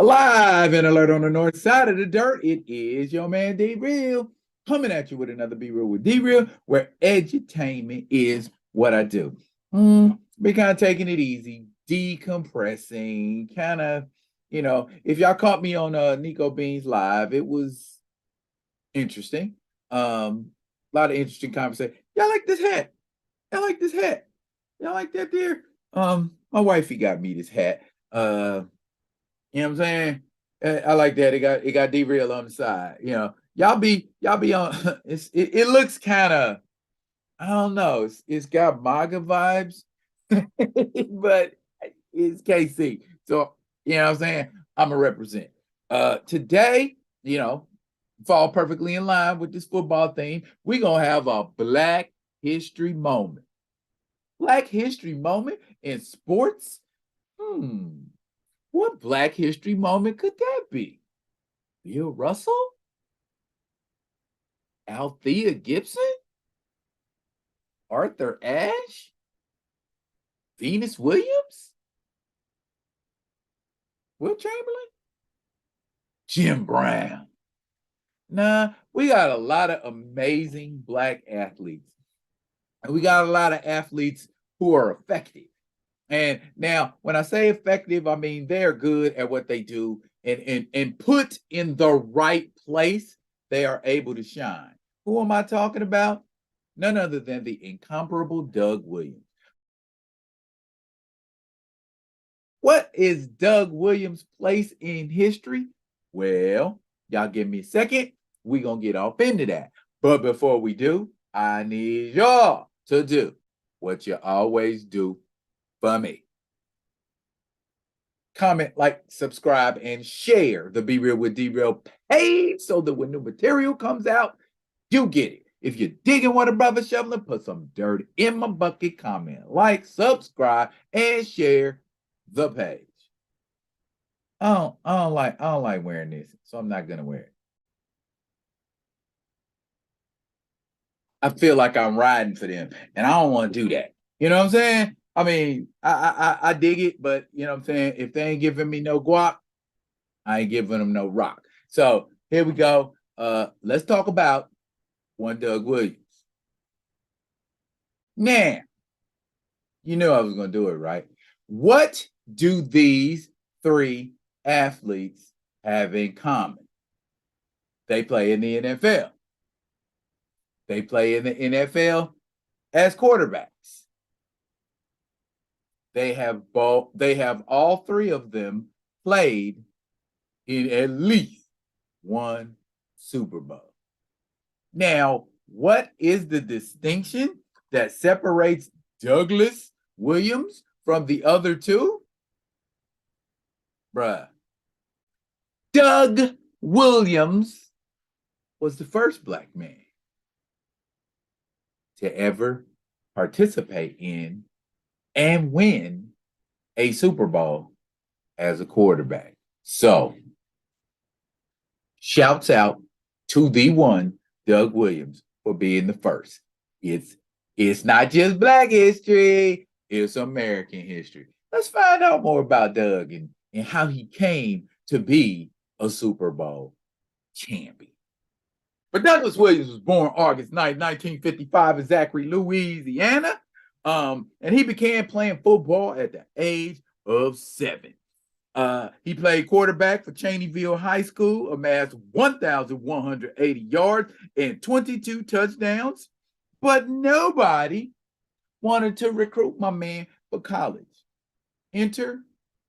Alive and alert on the north side of the dirt. It is your man D Real coming at you with another Be Real with D Real, where edutainment is what I do. Be kind of taking it easy, decompressing, kind of, if y'all caught me on Nico Bean's live, it was interesting. A lot of interesting conversation. Y'all like this hat? Y'all like this hat? Y'all like that there? My wifey got me this hat. You know what I'm saying? I like that. It got derailed on the side. Y'all be on. It looks kind of, I don't know. It's got MAGA vibes, but it's KC. So you know what I'm saying. I'm a represent. Today, fall perfectly in line with this football theme. We're gonna have a Black History moment. Black History moment in sports. What Black History moment could that be? Bill Russell? Althea Gibson? Arthur Ashe? Venus Williams? Will Chamberlain? Jim Brown? Nah, we got a lot of amazing Black athletes. And we got a lot of athletes who are effective. And now, when I say effective, I mean they're good at what they do, and put in the right place, they are able to shine. Who am I talking about? None other than the incomparable Doug Williams. What is Doug Williams' place in history? Well, y'all give me a second. We're going to get off into that. But before we do, I need y'all to do what you always do for me. Comment, like, subscribe, and share the Be Real with D Real page so that when new material comes out, you get it. If you're digging what a brother shoveling, put some dirt in my bucket, comment, like, subscribe, and share the page. I don't like wearing this, so I'm not gonna wear it. I feel like I'm riding for them, and I don't want to do that. You know what I'm saying? I mean, I dig it, but you know what I'm saying? If they ain't giving me no guap, I ain't giving them no rock. So here we go. Let's talk about one Doug Williams. Now, you knew I was going to do it, right? What do these three athletes have in common? They play in the NFL. They play in the NFL as quarterbacks. They have all three of them played in at least one Super Bowl. Now, what is the distinction that separates Douglas Williams from the other two? Bruh. Doug Williams was the first Black man to ever participate in and win a Super Bowl as a quarterback. So, shouts out to the one, Doug Williams, for being the first. It's not just Black history, it's American history. Let's find out more about Doug and how he came to be a Super Bowl champion. But Douglas Williams was born August 9, 1955 in Zachary, Louisiana. And he began playing football at the age of 7. He played quarterback for Cheneyville High School, amassed 1,180 yards and 22 touchdowns, but nobody wanted to recruit my man for college. Enter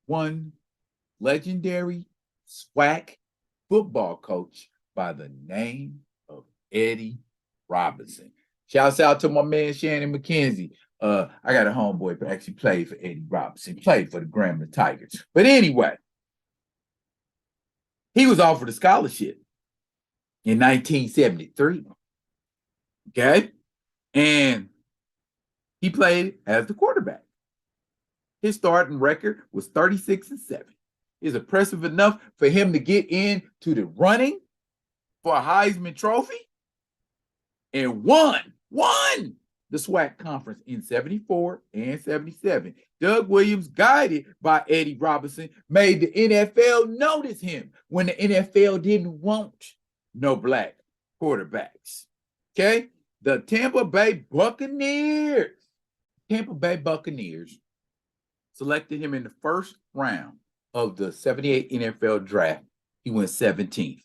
one legendary SWAC football coach by the name of Eddie Robinson. Shouts out to my man Shannon McKenzie. I got a homeboy who actually played for Eddie Robinson, played for the Grambling Tigers. But anyway, he was offered a scholarship in 1973. Okay? And he played as the quarterback. His starting record was 36-7. It's impressive enough for him to get into the running for a Heisman Trophy and won the SWAC conference in 74 and 77. Doug Williams, guided by Eddie Robinson, made the NFL notice him when the NFL didn't want no black quarterbacks. Okay? The Tampa Bay Buccaneers selected him in the first round of the 78 NFL draft. He went 17th.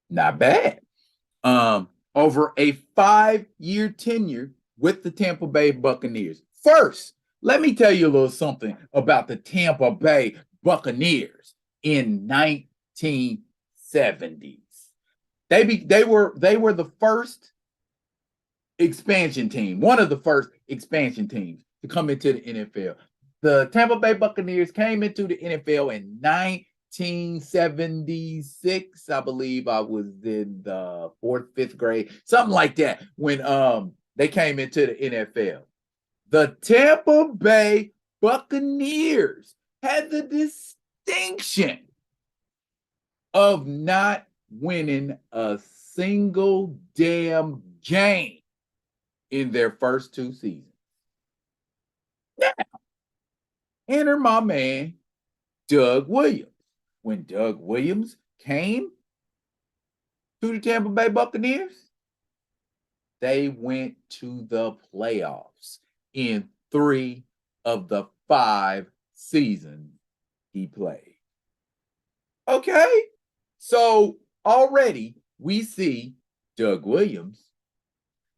Not bad. Over a 5-year tenure with the Tampa Bay Buccaneers. First, let me tell you a little something about the Tampa Bay Buccaneers in 1970s. They were the first expansion team, one of the first expansion teams to come into the NFL. The Tampa Bay Buccaneers came into the NFL in 1976. I believe I was in the 4th, 5th grade, something like that, when they came into the NFL. The Tampa Bay Buccaneers had the distinction of not winning a single damn game in their first 2 seasons. Now, enter my man, Doug Williams. When Doug Williams came to the Tampa Bay Buccaneers, they went to the playoffs in 3 of the 5 seasons he played. Okay, so already we see Doug Williams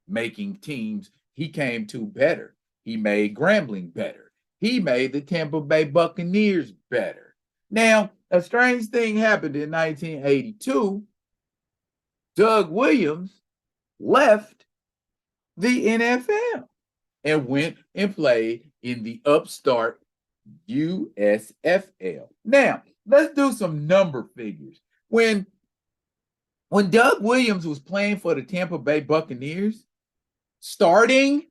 making teams he came to better. He made Grambling better. He made the Tampa Bay Buccaneers better. Now, a strange thing happened in 1982. Doug Williams left the NFL and went and played in the upstart USFL. Now, let's do some number figures. When Doug Williams was playing for the Tampa Bay Buccaneers, starting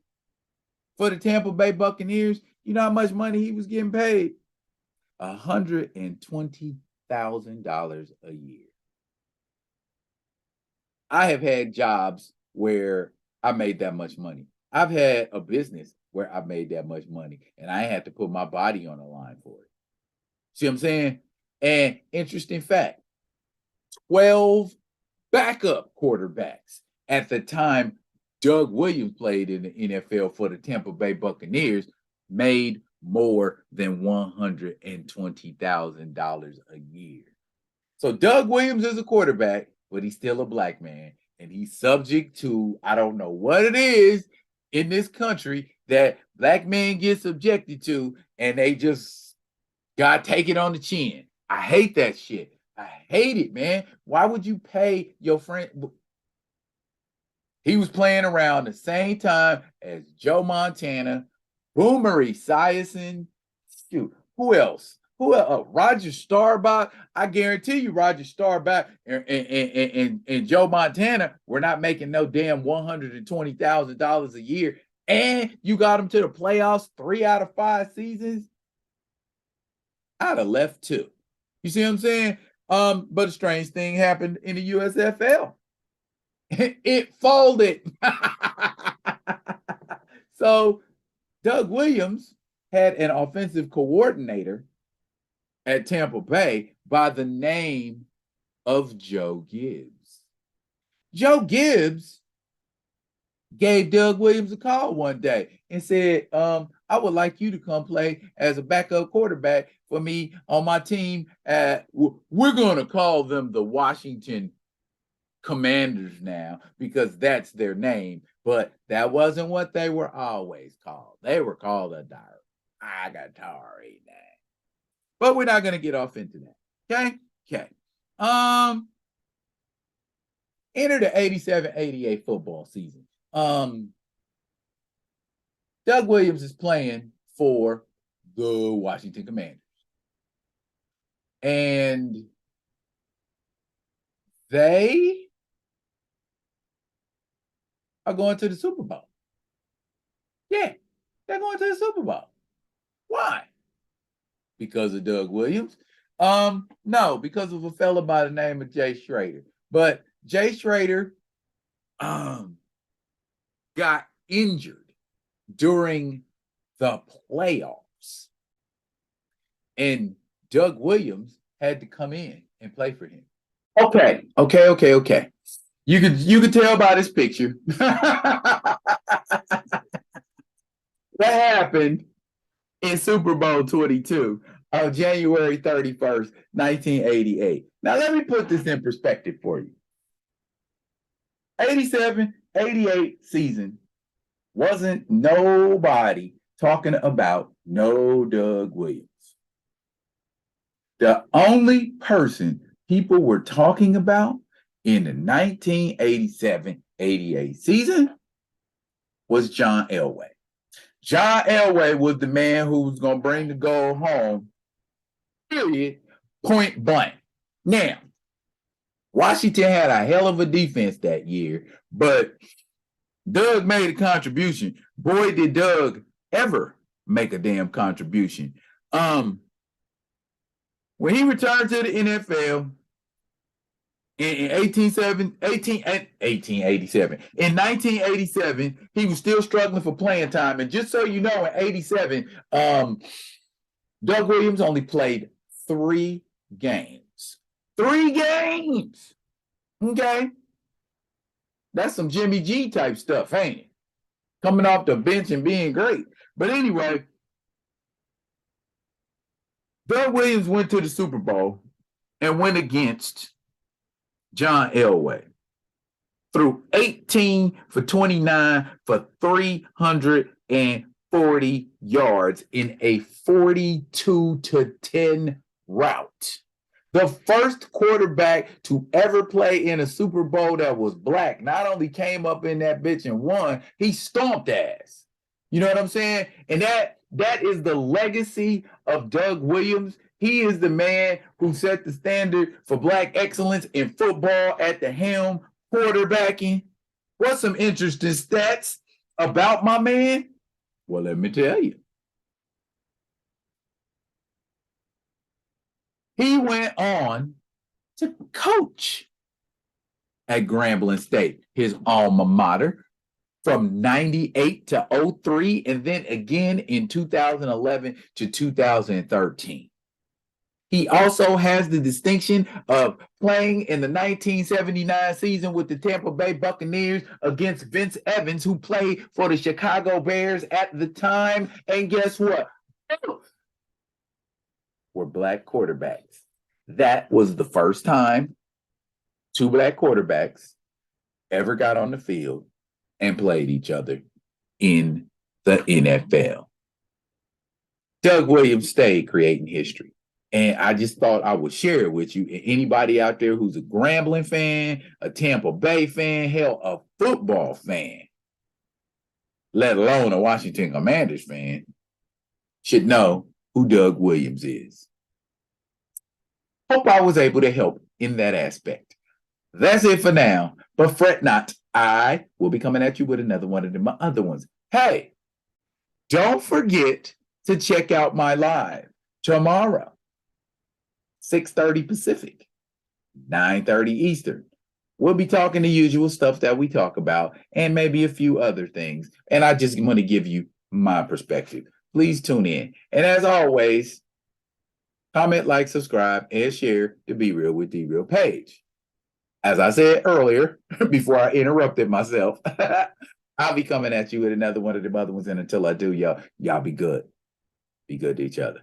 for the Tampa Bay Buccaneers, you know how much money he was getting paid? $120,000 a year. I have had jobs where I made that much money. I've had a business where I made that much money, and I had to put my body on the line for it. See what I'm saying? And interesting fact, 12 backup quarterbacks at the time Doug Williams played in the NFL for the Tampa Bay Buccaneers made more than $120,000 a year. So Doug Williams is a quarterback, but he's still a black man, and he's subject to, I don't know what it is in this country that black men get subjected to, and they just got to take it on the chin. I hate that shit. I hate it, man. Why would you pay your friend? He was playing around the same time as Joe Montana, Boomer Esiason. Shoot, who else? Roger Staubach. I guarantee you, Roger Staubach and Joe Montana were not making no damn $120,000 a year, and you got them to the playoffs 3 out of 5 seasons. I'd have left too. You see what I'm saying? But a strange thing happened in the USFL. It folded. So Doug Williams had an offensive coordinator at Tampa Bay by the name of Joe Gibbs. Joe Gibbs gave Doug Williams a call one day and said, I would like you to come play as a backup quarterback for me on my team. We're going to call them the Washington Commanders now because that's their name, but that wasn't what they were always called. They were called the Atari name. But we're not going to get off into that. Okay. Enter the 87-88 football season. Doug Williams is playing for the Washington Commanders. And they are going to the Super Bowl. Yeah, they're going to the Super Bowl. Why? Because of Doug Williams? No, because of a fella by the name of Jay Schrader. But Jay Schrader got injured during the playoffs. And Doug Williams had to come in and play for him. Okay. You could tell by this picture what happened in Super Bowl 22 on January 31st, 1988. Now, let me put this in perspective for you. 87, 88 season wasn't nobody talking about no Doug Williams. The only person people were talking about in the 1987-88 season was John Elway. John Elway was the man who was going to bring the goal home, period, point blank. Now, Washington had a hell of a defense that year, but Doug made a contribution. Boy, did Doug ever make a damn contribution. When he returned to the NFL in 1887, in 1987, he was still struggling for playing time. And just so you know, in 87, Doug Williams only played 3 games. 3 games. Okay. That's some Jimmy G type stuff, ain't it? Coming off the bench and being great. But anyway, Doug Williams went to the Super Bowl and went against John Elway. Threw 18 for 29 for 340 yards in a 42-10 rout. The first quarterback to ever play in a Super Bowl that was black not only came up in that bitch and won, he stomped ass. You know what I'm saying? And that is the legacy of Doug Williams. He is the man who set the standard for black excellence in football at the helm, quarterbacking. What's some interesting stats about my man? Well, let me tell you. He went on to coach at Grambling State, his alma mater, from 98 to 03, and then again in 2011 to 2013. He also has the distinction of playing in the 1979 season with the Tampa Bay Buccaneers against Vince Evans, who played for the Chicago Bears at the time. And guess what? Were black quarterbacks. That was the first time 2 black quarterbacks ever got on the field and played each other in the NFL. Doug Williams stayed creating history. And I just thought I would share it with you. Anybody out there who's a Grambling fan, a Tampa Bay fan, hell, a football fan, let alone a Washington Commanders fan, should know who Doug Williams is. Hope I was able to help in that aspect. That's it for now, but fret not. I will be coming at you with another one of my other ones. Hey, don't forget to check out my live tomorrow, 6:30 Pacific, 9:30 Eastern. We'll be talking the usual stuff that we talk about and maybe a few other things. And I just want to give you my perspective. Please tune in. And as always, comment, like, subscribe, and share the Be Real with D-Real page. As I said earlier, before I interrupted myself, I'll be coming at you with another one of the other ones. And until I do, y'all be good. Be good to each other.